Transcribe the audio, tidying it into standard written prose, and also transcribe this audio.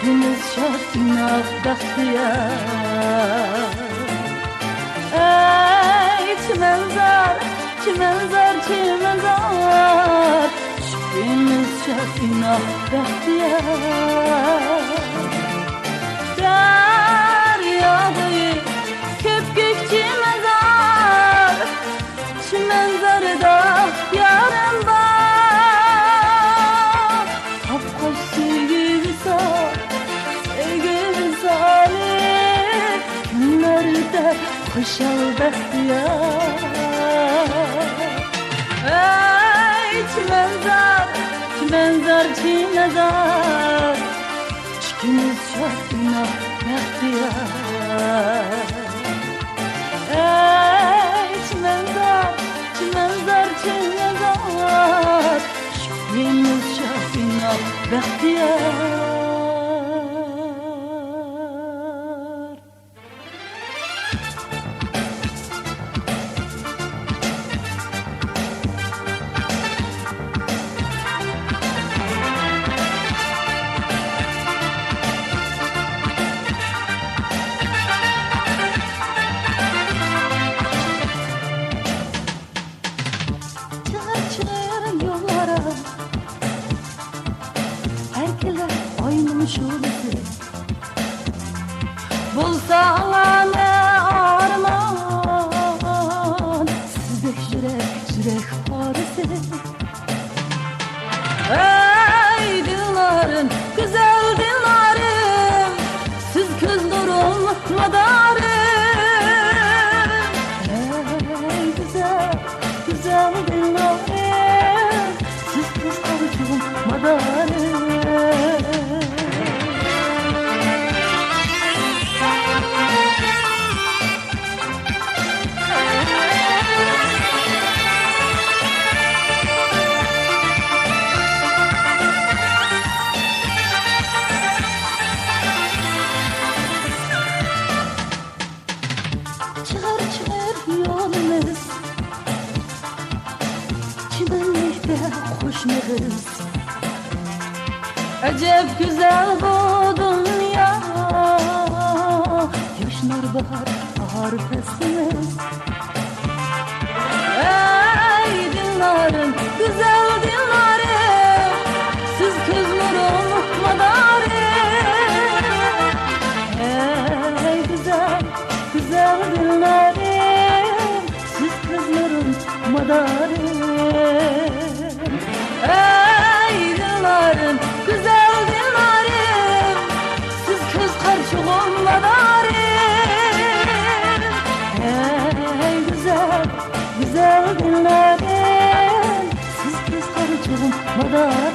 Çimeniz şartına bahtiyar. Ey çimenzar, çimenzar, çimenzar, çimeniz şartına bahtiyar. Deryadayı köpkük çimenzar, çimenzarda yarım var. Kapkaç sevgili sar, sevgili salih, günlerde kuşal bahtiyar. Ey çimenzar, çimenzar, çimenzar, çikimiz şartına bahtiyar. Ey çimenzar, çimenzar, çimenzar, çikimiz şartına bahtiyar. Bulsa ne arman, sizdek yürek parisi. Ey dinlerin, güzel dinlerin, siz göz nurun madarım. Ey güzel, güzel dinlerin, siz göz nurun madarım. Yolumuz çimenlikte koşmarız. Acep güzel bu dünya, yaşnar bahar arifesiniz. Ey dinlerin, güzel dinlerin, siz göz nurun madarım. Ey güzel, güzel dinlerin, siz kızların madarım. Ey dinlerin, güzel dinlerin, siz kız karşılığın madarım. Ey güzel, güzel dinlerin, siz kız karşılığın madarım.